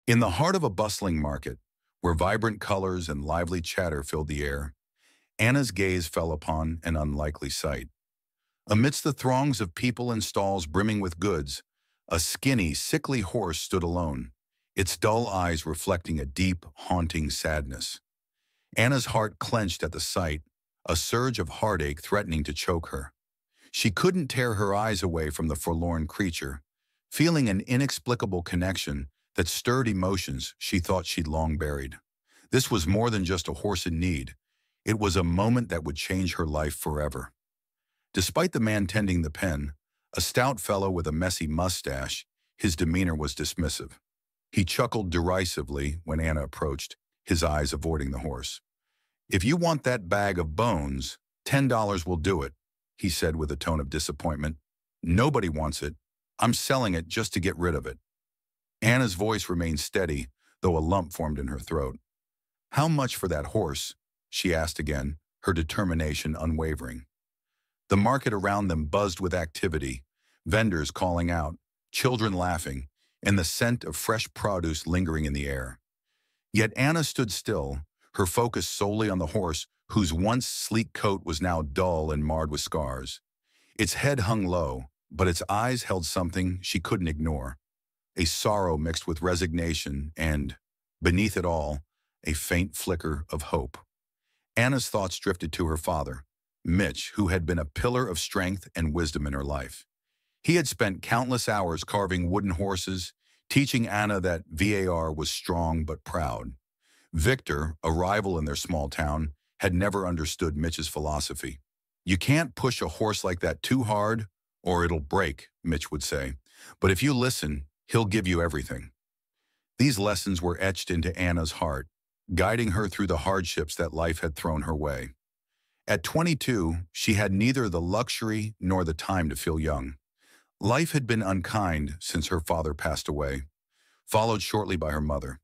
In the heart of a bustling market, where vibrant colors and lively chatter filled the air, Anna's gaze fell upon an unlikely sight. Amidst the throngs of people and stalls brimming with goods, a skinny, sickly horse stood alone, its dull eyes reflecting a deep, haunting sadness. Anna's heart clenched at the sight, a surge of heartache threatening to choke her. She couldn't tear her eyes away from the forlorn creature, feeling an inexplicable connection that stirred emotions she thought she'd long buried. This was more than just a horse in need. It was a moment that would change her life forever. Despite the man tending the pen, a stout fellow with a messy mustache, his demeanor was dismissive. He chuckled derisively when Anna approached, his eyes avoiding the horse. "If you want that bag of bones, $10 will do it," he said with a tone of disappointment. "Nobody wants it. I'm selling it just to get rid of it." Anna's voice remained steady, though a lump formed in her throat. "How much for that horse?" she asked again, her determination unwavering. The market around them buzzed with activity, vendors calling out, children laughing, and the scent of fresh produce lingering in the air. Yet Anna stood still, her focus solely on the horse whose once sleek coat was now dull and marred with scars. Its head hung low, but its eyes held something she couldn't ignore, a sorrow mixed with resignation and, beneath it all, a faint flicker of hope. Anna's thoughts drifted to her father, Mitch, who had been a pillar of strength and wisdom in her life. He had spent countless hours carving wooden horses, teaching Anna that VAR was strong but proud. Victor, a rival in their small town, had never understood Mitch's philosophy. "You can't push a horse like that too hard, or it'll break," Mitch would say. "But if you listen, he'll give you everything." These lessons were etched into Anna's heart, guiding her through the hardships that life had thrown her way. At 22, she had neither the luxury nor the time to feel young. Life had been unkind since her father passed away, followed shortly by her mother.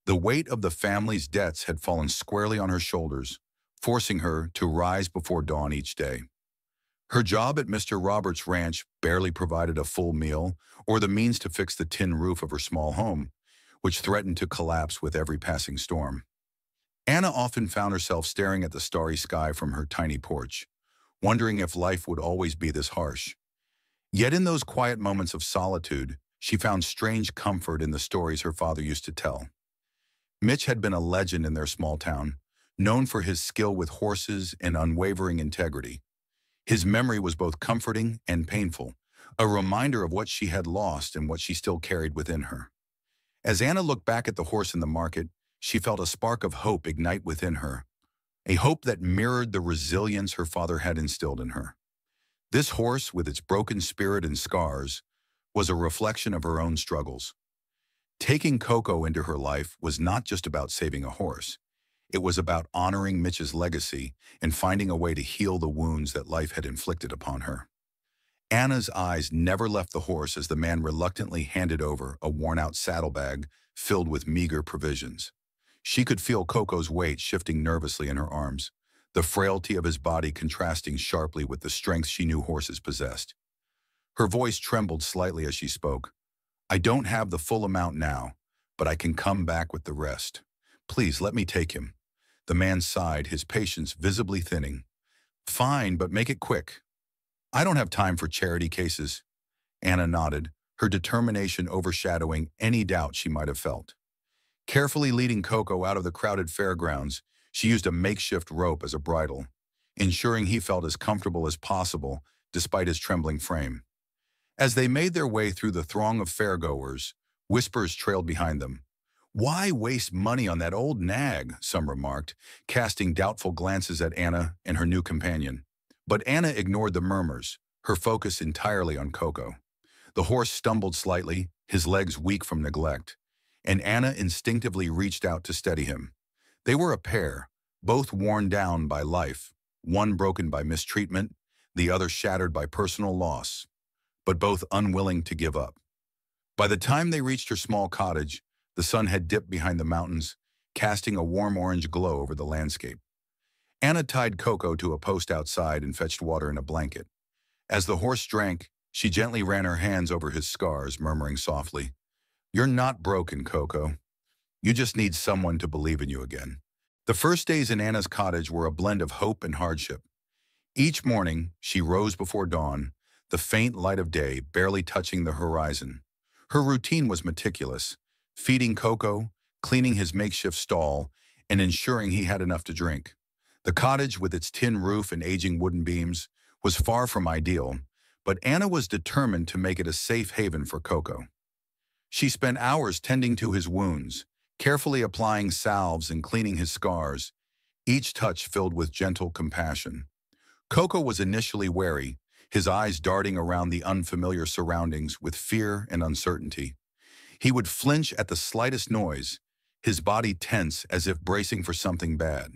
The weight of the family's debts had fallen squarely on her shoulders, forcing her to rise before dawn each day. Her job at Mr. Roberts' ranch barely provided a full meal or the means to fix the tin roof of her small home, which threatened to collapse with every passing storm. Anna often found herself staring at the starry sky from her tiny porch, wondering if life would always be this harsh. Yet in those quiet moments of solitude, she found strange comfort in the stories her father used to tell. Mitch had been a legend in their small town, known for his skill with horses and unwavering integrity. His memory was both comforting and painful, a reminder of what she had lost and what she still carried within her. As Anna looked back at the horse in the market, she felt a spark of hope ignite within her, a hope that mirrored the resilience her father had instilled in her. This horse, with its broken spirit and scars, was a reflection of her own struggles. Taking Coco into her life was not just about saving a horse. It was about honoring Mitch's legacy and finding a way to heal the wounds that life had inflicted upon her. Anna's eyes never left the horse as the man reluctantly handed over a worn-out saddlebag filled with meager provisions. She could feel Coco's weight shifting nervously in her arms, the frailty of his body contrasting sharply with the strength she knew horses possessed. Her voice trembled slightly as she spoke. "I don't have the full amount now, but I can come back with the rest. Please let me take him." The man sighed, his patience visibly thinning. "Fine, but make it quick." "I don't have time for charity cases." Anna nodded, her determination overshadowing any doubt she might have felt. Carefully leading Coco out of the crowded fairgrounds, she used a makeshift rope as a bridle, ensuring he felt as comfortable as possible despite his trembling frame. As they made their way through the throng of fairgoers, whispers trailed behind them. "Why waste money on that old nag?" some remarked, casting doubtful glances at Anna and her new companion. But Anna ignored the murmurs, her focus entirely on Coco. The horse stumbled slightly, his legs weak from neglect, and Anna instinctively reached out to steady him. They were a pair, both worn down by life, one broken by mistreatment, the other shattered by personal loss, but both unwilling to give up. By the time they reached her small cottage, the sun had dipped behind the mountains, casting a warm orange glow over the landscape. Anna tied Coco to a post outside and fetched water in a blanket. As the horse drank, she gently ran her hands over his scars, murmuring softly, You're not broken, Coco. You just need someone to believe in you again. The first days in Anna's cottage were a blend of hope and hardship. Each morning, she rose before dawn, the faint light of day barely touching the horizon. Her routine was meticulous, feeding Coco, cleaning his makeshift stall, and ensuring he had enough to drink. The cottage, with its tin roof and aging wooden beams, was far from ideal, but Anna was determined to make it a safe haven for Coco. She spent hours tending to his wounds, carefully applying salves and cleaning his scars, each touch filled with gentle compassion. Coco was initially wary, his eyes darting around the unfamiliar surroundings with fear and uncertainty. He would flinch at the slightest noise, his body tense as if bracing for something bad.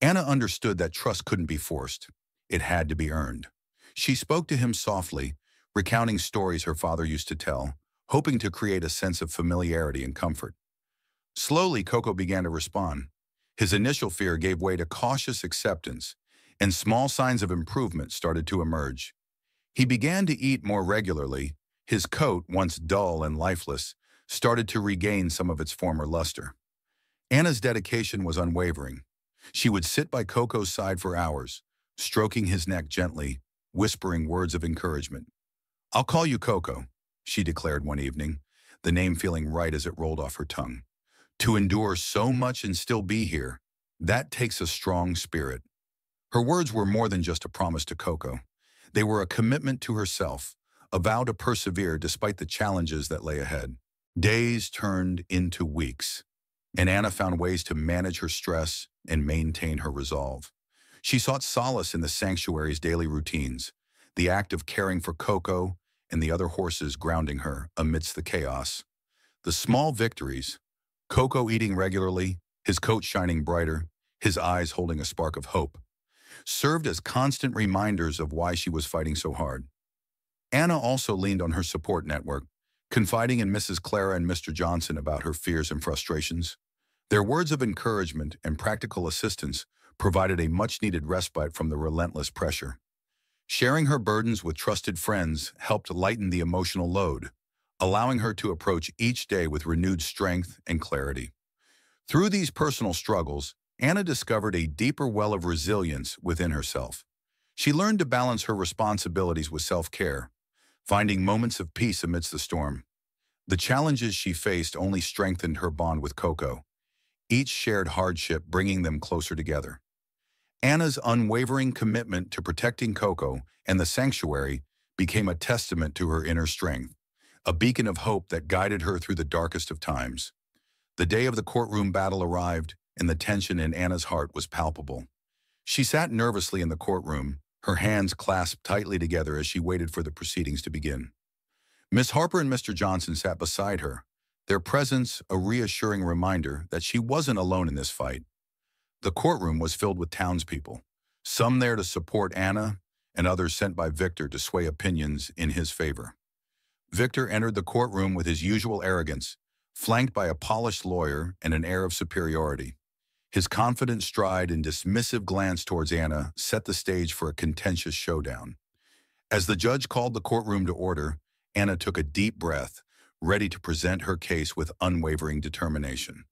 Anna understood that trust couldn't be forced. It had to be earned. She spoke to him softly, recounting stories her father used to tell, hoping to create a sense of familiarity and comfort. Slowly, Coco began to respond. His initial fear gave way to cautious acceptance, and small signs of improvement started to emerge. He began to eat more regularly. His coat, once dull and lifeless, started to regain some of its former luster. Anna's dedication was unwavering. She would sit by Coco's side for hours, stroking his neck gently, whispering words of encouragement. "I'll call you Coco," she declared one evening, the name feeling right as it rolled off her tongue. "To endure so much and still be here, that takes a strong spirit." Her words were more than just a promise to Coco. They were a commitment to herself, a vow to persevere despite the challenges that lay ahead. Days turned into weeks, and Anna found ways to manage her stress and maintain her resolve. She sought solace in the sanctuary's daily routines, the act of caring for Coco and the other horses grounding her amidst the chaos. The small victories, Coco eating regularly, his coat shining brighter, his eyes holding a spark of hope, served as constant reminders of why she was fighting so hard. Anna also leaned on her support network, confiding in Mrs. Clara and Mr. Johnson about her fears and frustrations. Their words of encouragement and practical assistance provided a much-needed respite from the relentless pressure. Sharing her burdens with trusted friends helped lighten the emotional load, allowing her to approach each day with renewed strength and clarity. Through these personal struggles, Anna discovered a deeper well of resilience within herself. She learned to balance her responsibilities with self-care, finding moments of peace amidst the storm. The challenges she faced only strengthened her bond with Coco, each shared hardship bringing them closer together. Anna's unwavering commitment to protecting Coco and the sanctuary became a testament to her inner strength, a beacon of hope that guided her through the darkest of times. The day of the courtroom battle arrived, and the tension in Anna's heart was palpable. She sat nervously in the courtroom, her hands clasped tightly together as she waited for the proceedings to begin. Miss Harper and Mr. Johnson sat beside her, their presence a reassuring reminder that she wasn't alone in this fight. The courtroom was filled with townspeople, some there to support Anna and others sent by Victor to sway opinions in his favor. Victor entered the courtroom with his usual arrogance, flanked by a polished lawyer and an air of superiority. His confident stride and dismissive glance towards Anna set the stage for a contentious showdown. As the judge called the courtroom to order, Anna took a deep breath, ready to present her case with unwavering determination.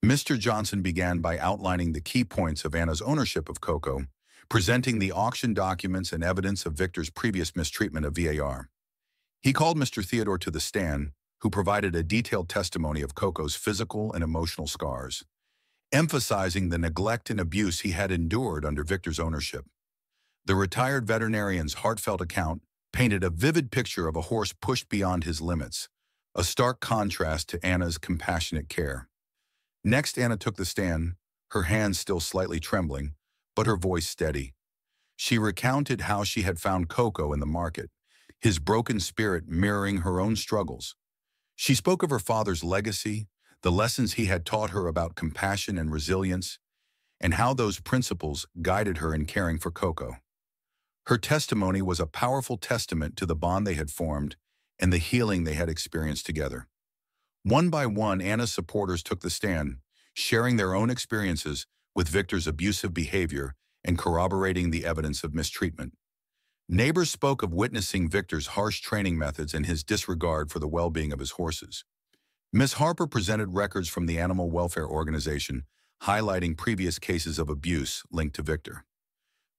Mr. Johnson began by outlining the key points of Anna's ownership of Coco, presenting the auction documents and evidence of Victor's previous mistreatment of VAR. He called Mr. Theodore to the stand, who provided a detailed testimony of Coco's physical and emotional scars, emphasizing the neglect and abuse he had endured under Victor's ownership. The retired veterinarian's heartfelt account painted a vivid picture of a horse pushed beyond his limits, a stark contrast to Anna's compassionate care. Next, Anna took the stand, her hands still slightly trembling, but her voice steady. She recounted how she had found Coco in the market, his broken spirit mirroring her own struggles. She spoke of her father's legacy, the lessons he had taught her about compassion and resilience, and how those principles guided her in caring for Coco. Her testimony was a powerful testament to the bond they had formed and the healing they had experienced together. One by one, Anna's supporters took the stand, sharing their own experiences with Victor's abusive behavior and corroborating the evidence of mistreatment. Neighbors spoke of witnessing Victor's harsh training methods and his disregard for the well-being of his horses. Ms. Harper presented records from the Animal Welfare Organization highlighting previous cases of abuse linked to Victor.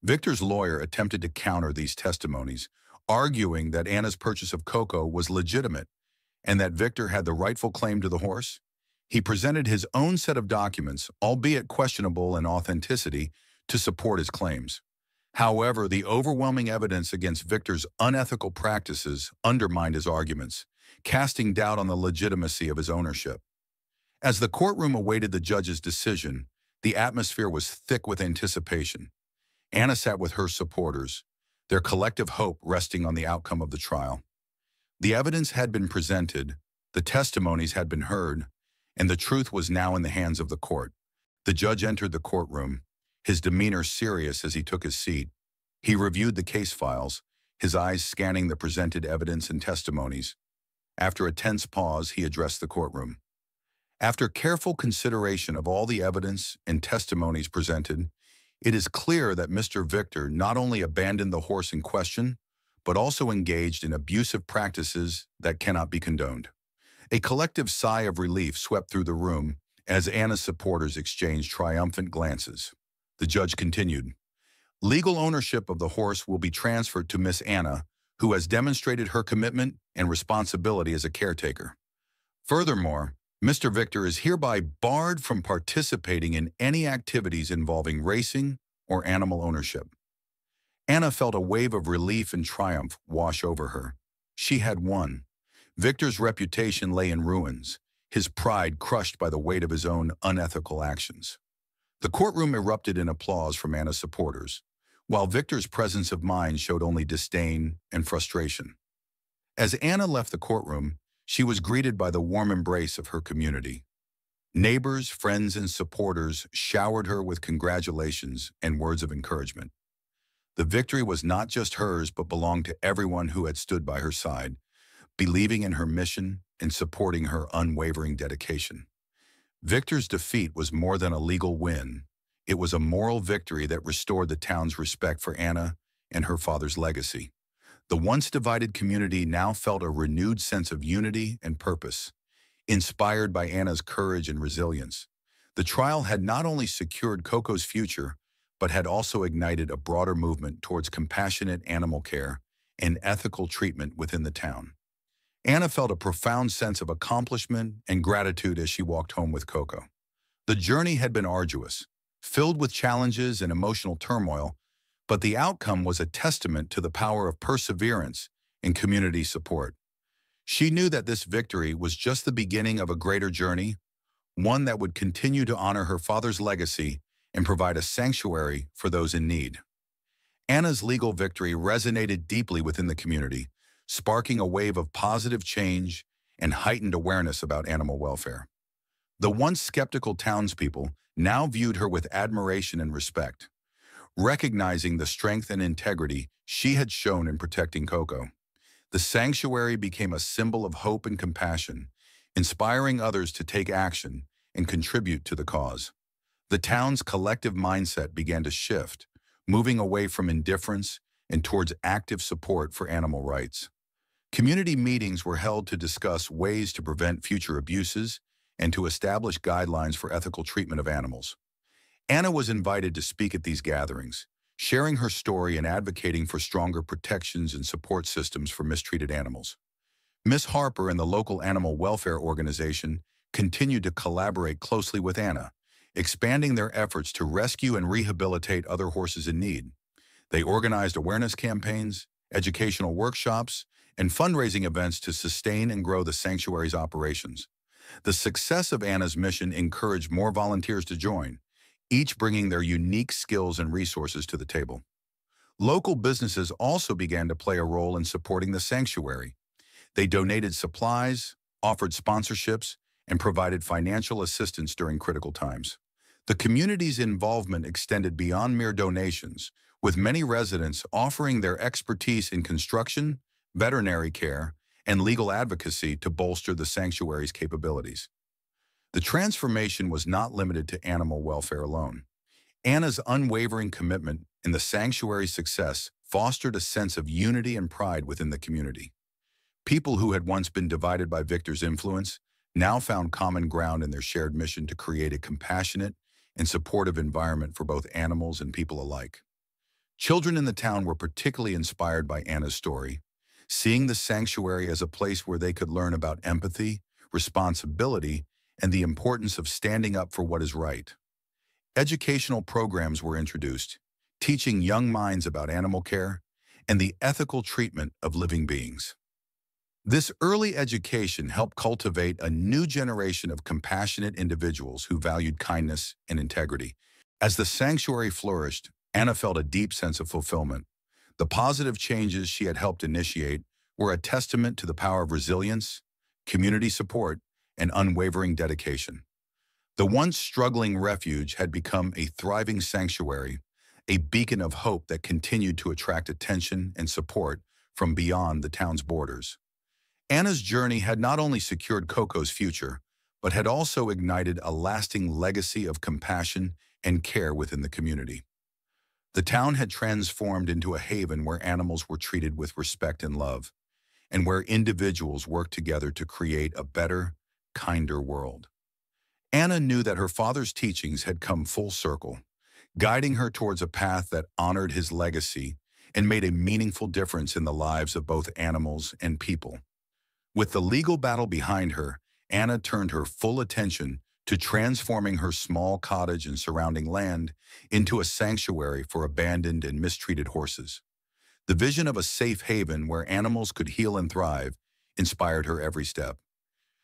Victor's lawyer attempted to counter these testimonies, arguing that Anna's purchase of Coco was legitimate and that Victor had the rightful claim to the horse. He presented his own set of documents, albeit questionable in authenticity, to support his claims. However, the overwhelming evidence against Victor's unethical practices undermined his arguments, casting doubt on the legitimacy of his ownership. As the courtroom awaited the judge's decision, the atmosphere was thick with anticipation. Anna sat with her supporters, their collective hope resting on the outcome of the trial. The evidence had been presented, the testimonies had been heard, and the truth was now in the hands of the court. The judge entered the courtroom, his demeanor serious as he took his seat. He reviewed the case files, his eyes scanning the presented evidence and testimonies. After a tense pause, he addressed the courtroom. After careful consideration of all the evidence and testimonies presented, it is clear that Mr. Victor not only abandoned the horse in question, but also engaged in abusive practices that cannot be condoned. A collective sigh of relief swept through the room as Anna's supporters exchanged triumphant glances. The judge continued, "Legal ownership of the horse will be transferred to Miss Anna, who has demonstrated her commitment and responsibility as a caretaker. Furthermore, Mr. Victor is hereby barred from participating in any activities involving racing or animal ownership." Anna felt a wave of relief and triumph wash over her. She had won. Victor's reputation lay in ruins, his pride crushed by the weight of his own unethical actions. The courtroom erupted in applause from Anna's supporters, while Victor's presence of mind showed only disdain and frustration. As Anna left the courtroom, she was greeted by the warm embrace of her community. Neighbors, friends, and supporters showered her with congratulations and words of encouragement. The victory was not just hers, but belonged to everyone who had stood by her side, believing in her mission and supporting her unwavering dedication. Victor's defeat was more than a legal win. It was a moral victory that restored the town's respect for Anna and her father's legacy. The once divided community now felt a renewed sense of unity and purpose. Inspired by Anna's courage and resilience, the trial had not only secured Coco's future, but had also ignited a broader movement towards compassionate animal care and ethical treatment within the town. Anna felt a profound sense of accomplishment and gratitude as she walked home with Coco. The journey had been arduous, filled with challenges and emotional turmoil, but the outcome was a testament to the power of perseverance and community support. She knew that this victory was just the beginning of a greater journey, one that would continue to honor her father's legacy and provide a sanctuary for those in need. Anna's legal victory resonated deeply within the community, sparking a wave of positive change and heightened awareness about animal welfare. The once skeptical townspeople now viewed her with admiration and respect, recognizing the strength and integrity she had shown in protecting Coco. The sanctuary became a symbol of hope and compassion, inspiring others to take action and contribute to the cause. The town's collective mindset began to shift, moving away from indifference and towards active support for animal rights. Community meetings were held to discuss ways to prevent future abuses and to establish guidelines for ethical treatment of animals. Anna was invited to speak at these gatherings, sharing her story and advocating for stronger protections and support systems for mistreated animals. Ms. Harper and the local animal welfare organization continued to collaborate closely with Anna, expanding their efforts to rescue and rehabilitate other horses in need. They organized awareness campaigns, educational workshops, and fundraising events to sustain and grow the sanctuary's operations. The success of Anna's mission encouraged more volunteers to join, each bringing their unique skills and resources to the table. Local businesses also began to play a role in supporting the sanctuary. They donated supplies, offered sponsorships, and provided financial assistance during critical times. The community's involvement extended beyond mere donations, with many residents offering their expertise in construction, veterinary care, and legal advocacy to bolster the sanctuary's capabilities. The transformation was not limited to animal welfare alone. Anna's unwavering commitment and the sanctuary's success fostered a sense of unity and pride within the community. People who had once been divided by Victor's influence now found common ground in their shared mission to create a compassionate and supportive environment for both animals and people alike. Children in the town were particularly inspired by Anna's story, seeing the sanctuary as a place where they could learn about empathy, responsibility, and the importance of standing up for what is right. Educational programs were introduced, teaching young minds about animal care and the ethical treatment of living beings. This early education helped cultivate a new generation of compassionate individuals who valued kindness and integrity. As the sanctuary flourished, Anna felt a deep sense of fulfillment. The positive changes she had helped initiate were a testament to the power of resilience, community support, and unwavering dedication. The once struggling refuge had become a thriving sanctuary, a beacon of hope that continued to attract attention and support from beyond the town's borders. Anna's journey had not only secured Coco's future, but had also ignited a lasting legacy of compassion and care within the community. The town had transformed into a haven where animals were treated with respect and love, and where individuals worked together to create a better, kinder world. Anna knew that her father's teachings had come full circle, guiding her towards a path that honored his legacy and made a meaningful difference in the lives of both animals and people. With the legal battle behind her, Anna turned her full attention to transforming her small cottage and surrounding land into a sanctuary for abandoned and mistreated horses. The vision of a safe haven where animals could heal and thrive inspired her every step.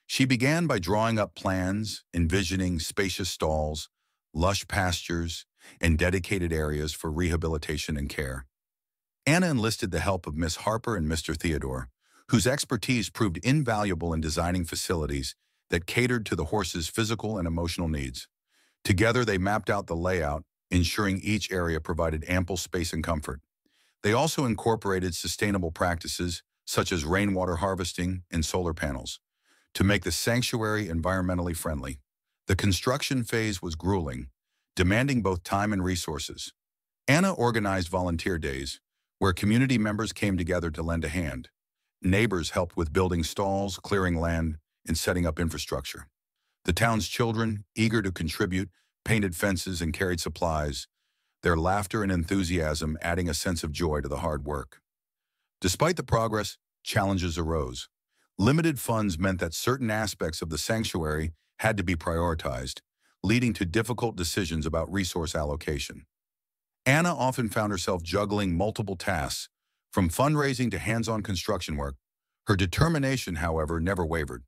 She began by drawing up plans, envisioning spacious stalls, lush pastures, and dedicated areas for rehabilitation and care. Anna enlisted the help of Miss Harper and Mr. Theodore, whose expertise proved invaluable in designing facilities that catered to the horse's physical and emotional needs. Together, they mapped out the layout, ensuring each area provided ample space and comfort. They also incorporated sustainable practices, such as rainwater harvesting and solar panels, to make the sanctuary environmentally friendly. The construction phase was grueling, demanding both time and resources. Anna organized volunteer days, where community members came together to lend a hand. Neighbors helped with building stalls, clearing land, and setting up infrastructure. The town's children, eager to contribute, painted fences and carried supplies, their laughter and enthusiasm adding a sense of joy to the hard work. Despite the progress, challenges arose. Limited funds meant that certain aspects of the sanctuary had to be prioritized, leading to difficult decisions about resource allocation. Anna often found herself juggling multiple tasks, from fundraising to hands-on construction work. Her determination, however, never wavered.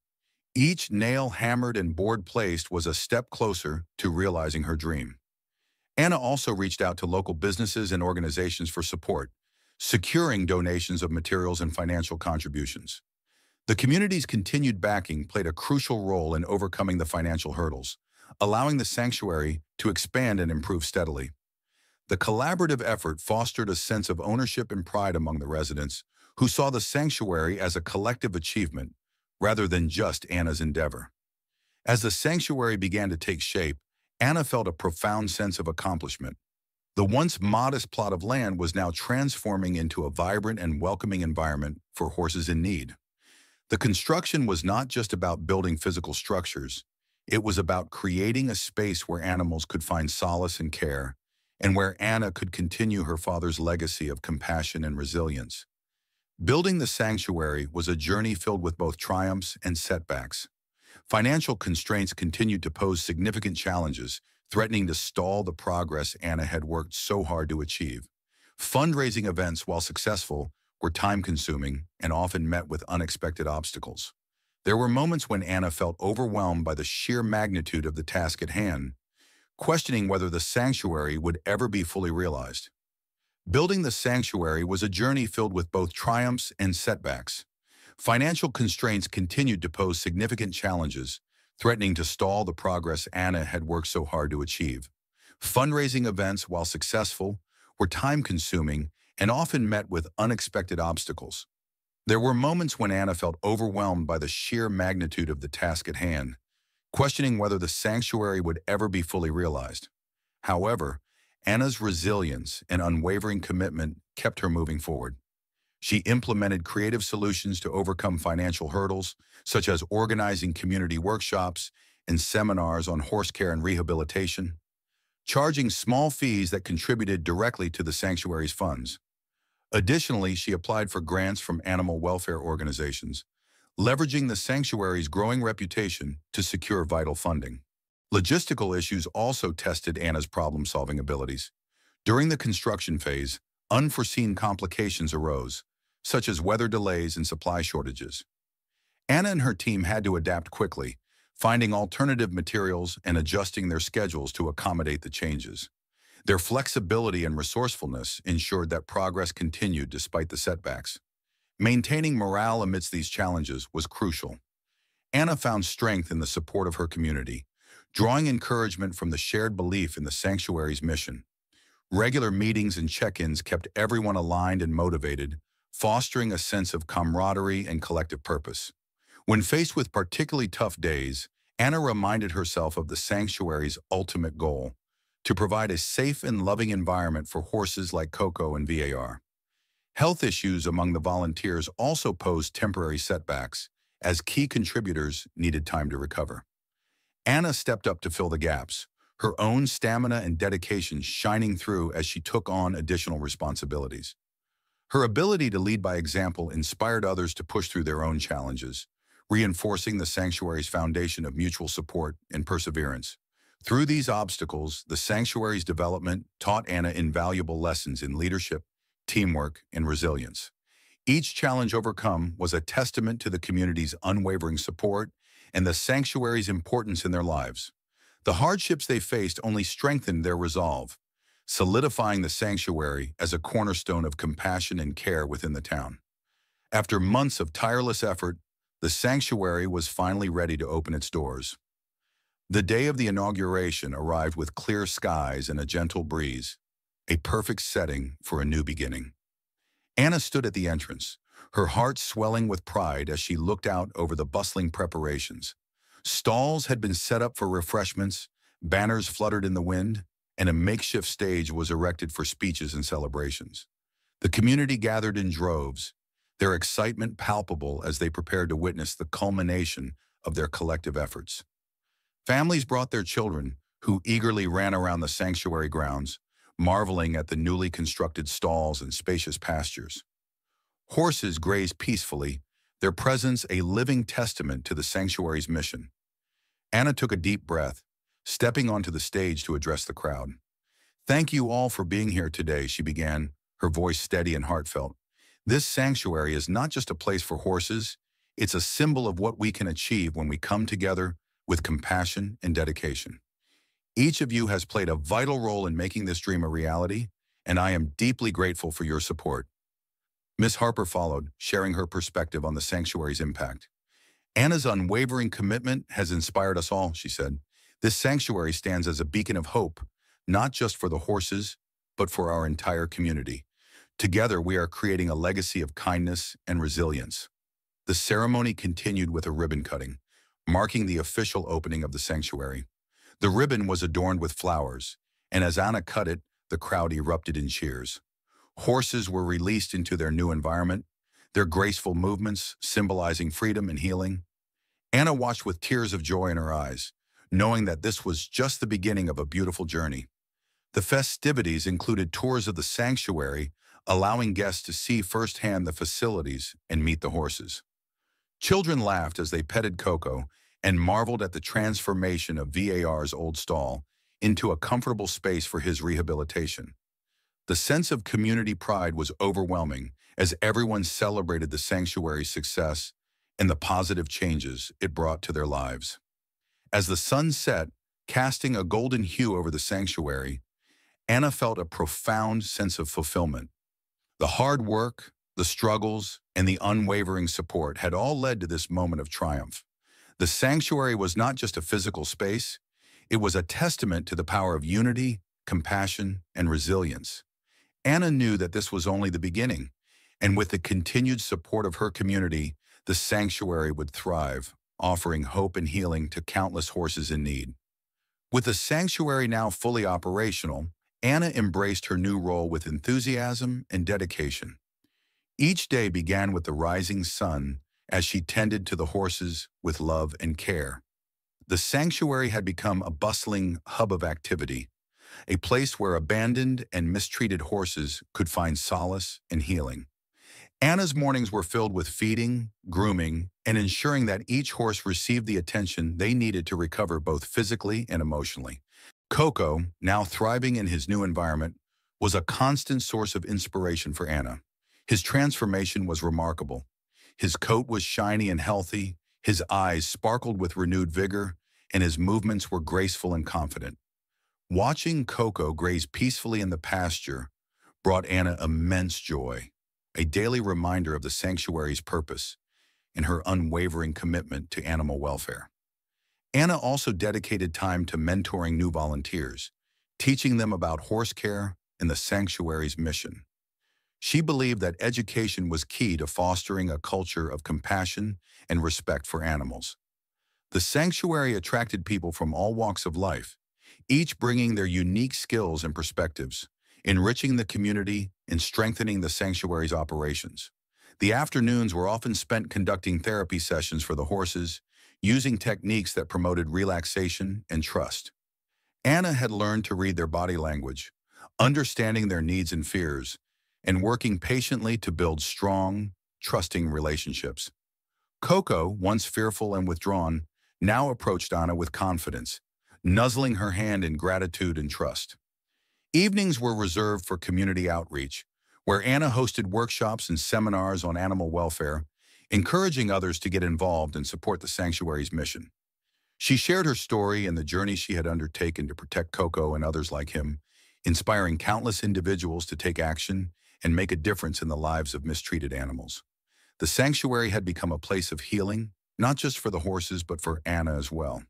Each nail hammered and board placed was a step closer to realizing her dream. Anna also reached out to local businesses and organizations for support, securing donations of materials and financial contributions. The community's continued backing played a crucial role in overcoming the financial hurdles, allowing the sanctuary to expand and improve steadily. The collaborative effort fostered a sense of ownership and pride among the residents, who saw the sanctuary as a collective achievement rather than just Anna's endeavor. As the sanctuary began to take shape, Anna felt a profound sense of accomplishment. The once modest plot of land was now transforming into a vibrant and welcoming environment for horses in need. The construction was not just about building physical structures. It was about creating a space where animals could find solace and care, and where Anna could continue her father's legacy of compassion and resilience. Building the sanctuary was a journey filled with both triumphs and setbacks. Financial constraints continued to pose significant challenges, threatening to stall the progress Anna had worked so hard to achieve. Fundraising events, while successful, were time-consuming and often met with unexpected obstacles. There were moments when Anna felt overwhelmed by the sheer magnitude of the task at hand, questioning whether the sanctuary would ever be fully realized. Building the sanctuary was a journey filled with both triumphs and setbacks. Financial constraints continued to pose significant challenges, threatening to stall the progress Anna had worked so hard to achieve. Fundraising events, while successful, were time-consuming and often met with unexpected obstacles. There were moments when Anna felt overwhelmed by the sheer magnitude of the task at hand, questioning whether the sanctuary would ever be fully realized. However, Anna's resilience and unwavering commitment kept her moving forward. She implemented creative solutions to overcome financial hurdles, such as organizing community workshops and seminars on horse care and rehabilitation, charging small fees that contributed directly to the sanctuary's funds. Additionally, she applied for grants from animal welfare organizations, leveraging the sanctuary's growing reputation to secure vital funding. Logistical issues also tested Anna's problem-solving abilities. During the construction phase, unforeseen complications arose, such as weather delays and supply shortages. Anna and her team had to adapt quickly, finding alternative materials and adjusting their schedules to accommodate the changes. Their flexibility and resourcefulness ensured that progress continued despite the setbacks. Maintaining morale amidst these challenges was crucial. Anna found strength in the support of her community, drawing encouragement from the shared belief in the sanctuary's mission. Regular meetings and check-ins kept everyone aligned and motivated, fostering a sense of camaraderie and collective purpose. When faced with particularly tough days, Anna reminded herself of the sanctuary's ultimate goal: to provide a safe and loving environment for horses like Coco and VAR. Health issues among the volunteers also posed temporary setbacks, as key contributors needed time to recover. Anna stepped up to fill the gaps, her own stamina and dedication shining through as she took on additional responsibilities. Her ability to lead by example inspired others to push through their own challenges, reinforcing the sanctuary's foundation of mutual support and perseverance. Through these obstacles, the sanctuary's development taught Anna invaluable lessons in leadership, teamwork, and resilience. Each challenge overcome was a testament to the community's unwavering support and the sanctuary's importance in their lives. The hardships they faced only strengthened their resolve, solidifying the sanctuary as a cornerstone of compassion and care within the town. After months of tireless effort, the sanctuary was finally ready to open its doors. The day of the inauguration arrived with clear skies and a gentle breeze, a perfect setting for a new beginning. Anna stood at the entrance, her heart swelling with pride as she looked out over the bustling preparations. Stalls had been set up for refreshments, banners fluttered in the wind, and a makeshift stage was erected for speeches and celebrations. The community gathered in droves, their excitement palpable as they prepared to witness the culmination of their collective efforts. Families brought their children, who eagerly ran around the sanctuary grounds, marveling at the newly constructed stalls and spacious pastures. Horses grazed peacefully, their presence a living testament to the sanctuary's mission. Anna took a deep breath, stepping onto the stage to address the crowd. "Thank you all for being here today," she began, her voice steady and heartfelt. "This sanctuary is not just a place for horses, it's a symbol of what we can achieve when we come together with compassion and dedication. Each of you has played a vital role in making this dream a reality, and I am deeply grateful for your support." Miss Harper followed, sharing her perspective on the sanctuary's impact. "Anna's unwavering commitment has inspired us all," she said. "This sanctuary stands as a beacon of hope, not just for the horses, but for our entire community. Together, we are creating a legacy of kindness and resilience." The ceremony continued with a ribbon cutting, marking the official opening of the sanctuary. The ribbon was adorned with flowers, and as Anna cut it, the crowd erupted in cheers. Horses were released into their new environment, their graceful movements symbolizing freedom and healing. Anna watched with tears of joy in her eyes, knowing that this was just the beginning of a beautiful journey. The festivities included tours of the sanctuary, allowing guests to see firsthand the facilities and meet the horses. Children laughed as they petted Coco and marveled at the transformation of VAR's old stall into a comfortable space for his rehabilitation. The sense of community pride was overwhelming as everyone celebrated the sanctuary's success and the positive changes it brought to their lives. As the sun set, casting a golden hue over the sanctuary, Anna felt a profound sense of fulfillment. The hard work, the struggles, and the unwavering support had all led to this moment of triumph. The sanctuary was not just a physical space, it was a testament to the power of unity, compassion, and resilience. Anna knew that this was only the beginning, and with the continued support of her community, the sanctuary would thrive, offering hope and healing to countless horses in need. With the sanctuary now fully operational, Anna embraced her new role with enthusiasm and dedication. Each day began with the rising sun as she tended to the horses with love and care. The sanctuary had become a bustling hub of activity, a place where abandoned and mistreated horses could find solace and healing. Anna's mornings were filled with feeding, grooming, and ensuring that each horse received the attention they needed to recover both physically and emotionally. Coco, now thriving in his new environment, was a constant source of inspiration for Anna. His transformation was remarkable. His coat was shiny and healthy, his eyes sparkled with renewed vigor, and his movements were graceful and confident. Watching Coco graze peacefully in the pasture brought Anna immense joy, a daily reminder of the sanctuary's purpose and her unwavering commitment to animal welfare. Anna also dedicated time to mentoring new volunteers, teaching them about horse care and the sanctuary's mission. She believed that education was key to fostering a culture of compassion and respect for animals. The sanctuary attracted people from all walks of life, each bringing their unique skills and perspectives, enriching the community and strengthening the sanctuary's operations. The afternoons were often spent conducting therapy sessions for the horses, using techniques that promoted relaxation and trust. Anna had learned to read their body language, understanding their needs and fears, and working patiently to build strong, trusting relationships. Coco, once fearful and withdrawn, now approached Anna with confidence, nuzzling her hand in gratitude and trust. Evenings were reserved for community outreach, where Anna hosted workshops and seminars on animal welfare, encouraging others to get involved and support the sanctuary's mission. She shared her story and the journey she had undertaken to protect Coco and others like him, inspiring countless individuals to take action and make a difference in the lives of mistreated animals. The sanctuary had become a place of healing, not just for the horses but for Anna as well.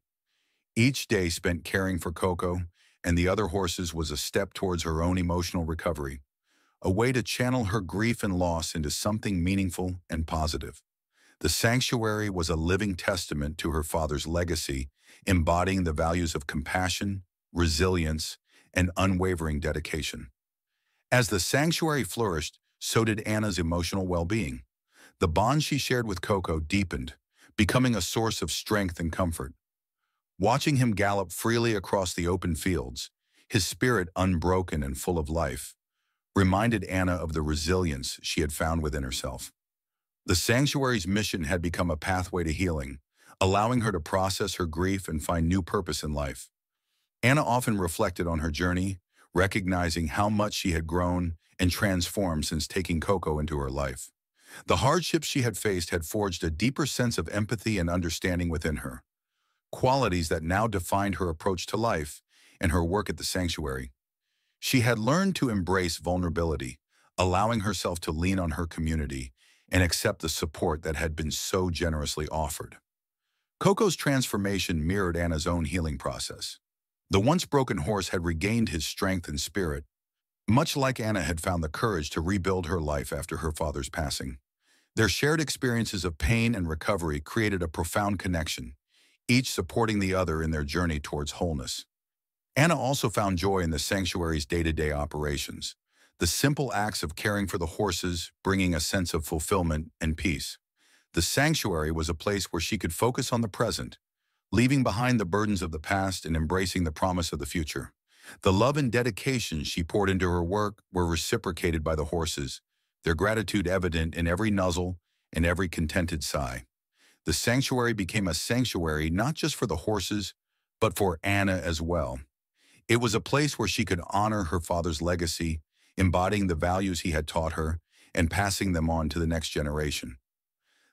Each day spent caring for Coco and the other horses was a step towards her own emotional recovery, a way to channel her grief and loss into something meaningful and positive. The sanctuary was a living testament to her father's legacy, embodying the values of compassion, resilience, and unwavering dedication. As the sanctuary flourished, so did Anna's emotional well-being. The bond she shared with Coco deepened, becoming a source of strength and comfort. Watching him gallop freely across the open fields, his spirit unbroken and full of life, reminded Anna of the resilience she had found within herself. The sanctuary's mission had become a pathway to healing, allowing her to process her grief and find new purpose in life. Anna often reflected on her journey, recognizing how much she had grown and transformed since taking Coco into her life. The hardships she had faced had forged a deeper sense of empathy and understanding within her, qualities that now defined her approach to life and her work at the sanctuary. She had learned to embrace vulnerability, allowing herself to lean on her community and accept the support that had been so generously offered. Coco's transformation mirrored Anna's own healing process. The once broken horse had regained his strength and spirit, much like Anna had found the courage to rebuild her life after her father's passing. Their shared experiences of pain and recovery created a profound connection, each supporting the other in their journey towards wholeness. Anna also found joy in the sanctuary's day-to-day operations, the simple acts of caring for the horses bringing a sense of fulfillment and peace. The sanctuary was a place where she could focus on the present, leaving behind the burdens of the past and embracing the promise of the future. The love and dedication she poured into her work were reciprocated by the horses, their gratitude evident in every nuzzle and every contented sigh. The sanctuary became a sanctuary not just for the horses, but for Anna as well. It was a place where she could honor her father's legacy, embodying the values he had taught her and passing them on to the next generation.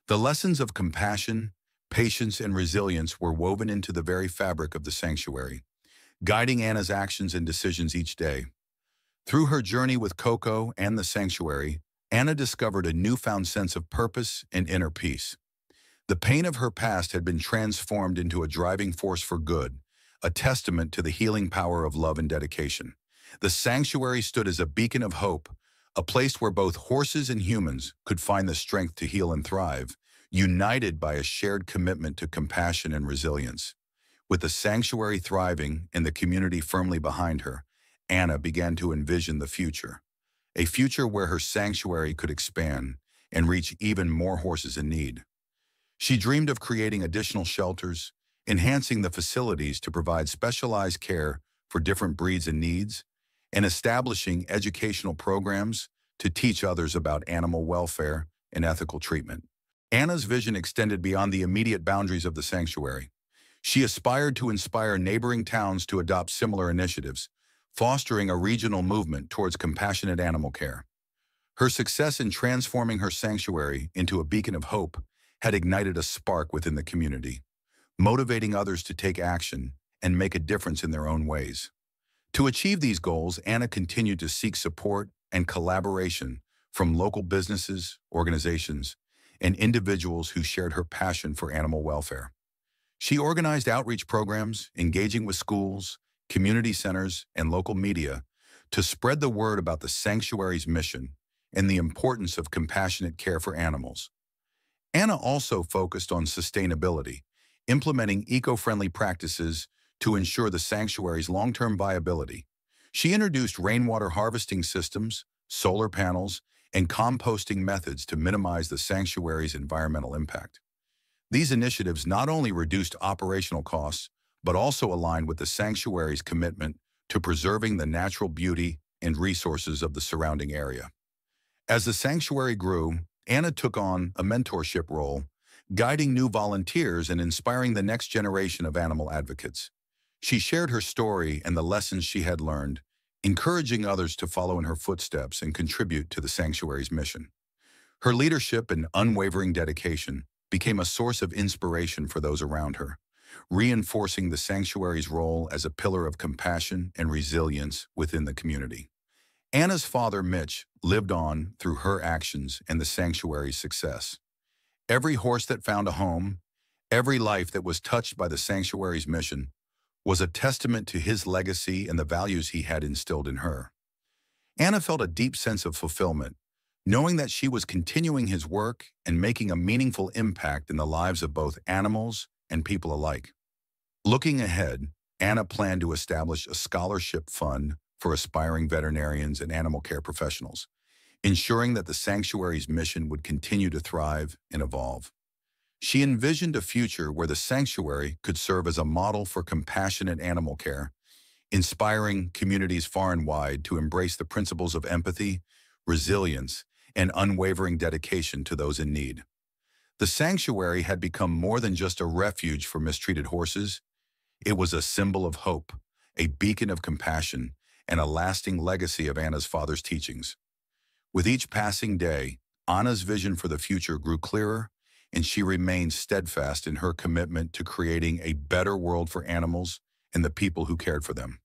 The lessons of compassion, patience, and resilience were woven into the very fabric of the sanctuary, guiding Anna's actions and decisions each day. Through her journey with Coco and the sanctuary, Anna discovered a newfound sense of purpose and inner peace. The pain of her past had been transformed into a driving force for good, a testament to the healing power of love and dedication. The sanctuary stood as a beacon of hope, a place where both horses and humans could find the strength to heal and thrive, united by a shared commitment to compassion and resilience. With the sanctuary thriving and the community firmly behind her, Anna began to envision the future, a future where her sanctuary could expand, and reach even more horses in need. She dreamed of creating additional shelters, enhancing the facilities to provide specialized care for different breeds and needs, and establishing educational programs to teach others about animal welfare and ethical treatment. Anna's vision extended beyond the immediate boundaries of the sanctuary. She aspired to inspire neighboring towns to adopt similar initiatives, fostering a regional movement towards compassionate animal care. Her success in transforming her sanctuary into a beacon of hope had ignited a spark within the community, motivating others to take action and make a difference in their own ways. To achieve these goals, Anna continued to seek support and collaboration from local businesses, organizations, and individuals who shared her passion for animal welfare. She organized outreach programs, engaging with schools, community centers, and local media to spread the word about the sanctuary's mission and the importance of compassionate care for animals. Anna also focused on sustainability, implementing eco-friendly practices to ensure the sanctuary's long-term viability. She introduced rainwater harvesting systems, solar panels, and composting methods to minimize the sanctuary's environmental impact. These initiatives not only reduced operational costs, but also aligned with the sanctuary's commitment to preserving the natural beauty and resources of the surrounding area. As the sanctuary grew, Anna took on a mentorship role, guiding new volunteers and inspiring the next generation of animal advocates. She shared her story and the lessons she had learned, encouraging others to follow in her footsteps and contribute to the sanctuary's mission. Her leadership and unwavering dedication became a source of inspiration for those around her, reinforcing the sanctuary's role as a pillar of compassion and resilience within the community. Anna's father, Mitch, lived on through her actions and the sanctuary's success. Every horse that found a home, every life that was touched by the sanctuary's mission, was a testament to his legacy and the values he had instilled in her. Anna felt a deep sense of fulfillment, knowing that she was continuing his work and making a meaningful impact in the lives of both animals and people alike. Looking ahead, Anna planned to establish a scholarship fund for aspiring veterinarians and animal care professionals, ensuring that the sanctuary's mission would continue to thrive and evolve. She envisioned a future where the sanctuary could serve as a model for compassionate animal care, inspiring communities far and wide to embrace the principles of empathy, resilience, and unwavering dedication to those in need. The sanctuary had become more than just a refuge for mistreated horses. It was a symbol of hope, a beacon of compassion, and a lasting legacy of Anna's father's teachings. With each passing day, Anna's vision for the future grew clearer, and she remained steadfast in her commitment to creating a better world for animals and the people who cared for them.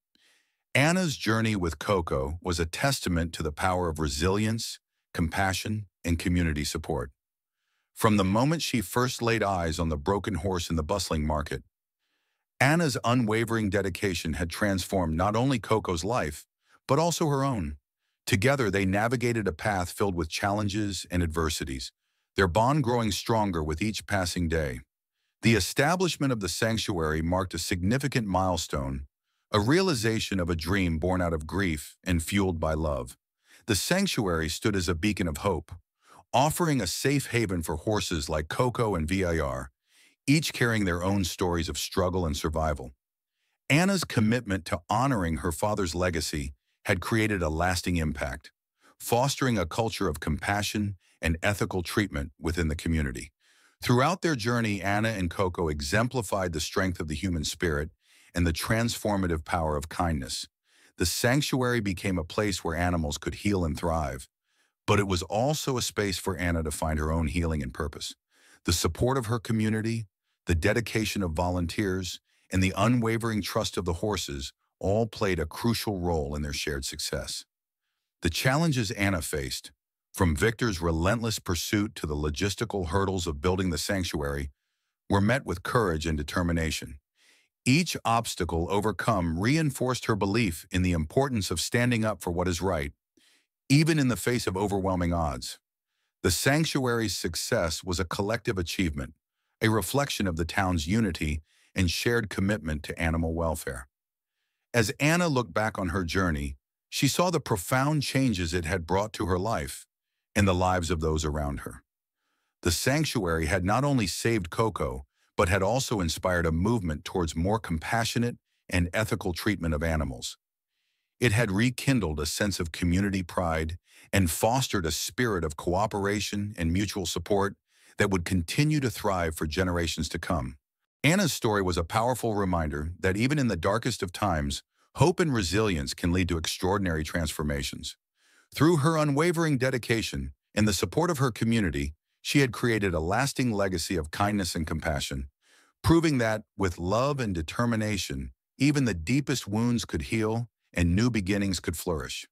Anna's journey with Coco was a testament to the power of resilience, compassion, and community support. From the moment she first laid eyes on the broken horse in the bustling market, Anna's unwavering dedication had transformed not only Coco's life, but also her own. Together, they navigated a path filled with challenges and adversities, their bond growing stronger with each passing day. The establishment of the sanctuary marked a significant milestone, a realization of a dream born out of grief and fueled by love. The sanctuary stood as a beacon of hope, offering a safe haven for horses like Coco and VIR, each carrying their own stories of struggle and survival. Anna's commitment to honoring her father's legacy had created a lasting impact, fostering a culture of compassion and ethical treatment within the community. Throughout their journey, Anna and Coco exemplified the strength of the human spirit and the transformative power of kindness. The sanctuary became a place where animals could heal and thrive, but it was also a space for Anna to find her own healing and purpose. The support of her community, the dedication of volunteers, and the unwavering trust of the horses all played a crucial role in their shared success. The challenges Anna faced, from Victor's relentless pursuit to the logistical hurdles of building the sanctuary, were met with courage and determination. Each obstacle overcome reinforced her belief in the importance of standing up for what is right, even in the face of overwhelming odds. The sanctuary's success was a collective achievement, a reflection of the town's unity and shared commitment to animal welfare. As Anna looked back on her journey, she saw the profound changes it had brought to her life, and the lives of those around her. The sanctuary had not only saved Coco, but had also inspired a movement towards more compassionate and ethical treatment of animals. It had rekindled a sense of community pride and fostered a spirit of cooperation and mutual support that would continue to thrive for generations to come. Anna's story was a powerful reminder that even in the darkest of times, hope and resilience can lead to extraordinary transformations. Through her unwavering dedication and the support of her community, she had created a lasting legacy of kindness and compassion, proving that, with love and determination, even the deepest wounds could heal and new beginnings could flourish.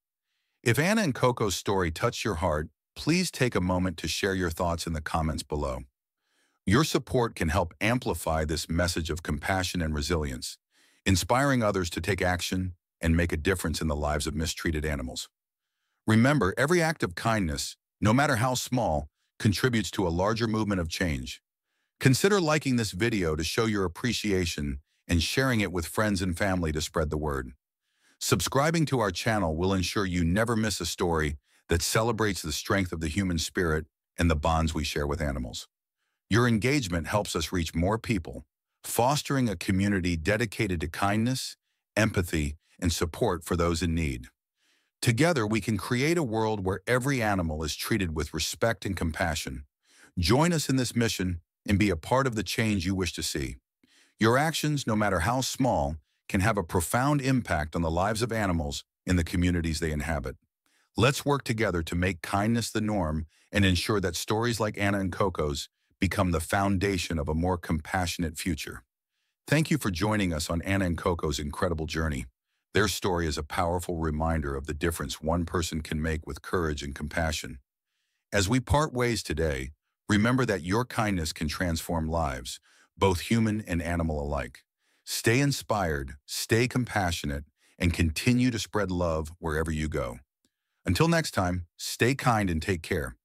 If Anna and Coco's story touched your heart, please take a moment to share your thoughts in the comments below. Your support can help amplify this message of compassion and resilience, inspiring others to take action and make a difference in the lives of mistreated animals. Remember, every act of kindness, no matter how small, contributes to a larger movement of change. Consider liking this video to show your appreciation and sharing it with friends and family to spread the word. Subscribing to our channel will ensure you never miss a story that celebrates the strength of the human spirit and the bonds we share with animals. Your engagement helps us reach more people, fostering a community dedicated to kindness, empathy, and support for those in need. Together, we can create a world where every animal is treated with respect and compassion. Join us in this mission and be a part of the change you wish to see. Your actions, no matter how small, can have a profound impact on the lives of animals in the communities they inhabit. Let's work together to make kindness the norm and ensure that stories like Anna and Coco's become the foundation of a more compassionate future. Thank you for joining us on Anna and Coco's incredible journey. Their story is a powerful reminder of the difference one person can make with courage and compassion. As we part ways today, remember that your kindness can transform lives, both human and animal alike. Stay inspired, stay compassionate, and continue to spread love wherever you go. Until next time, stay kind and take care.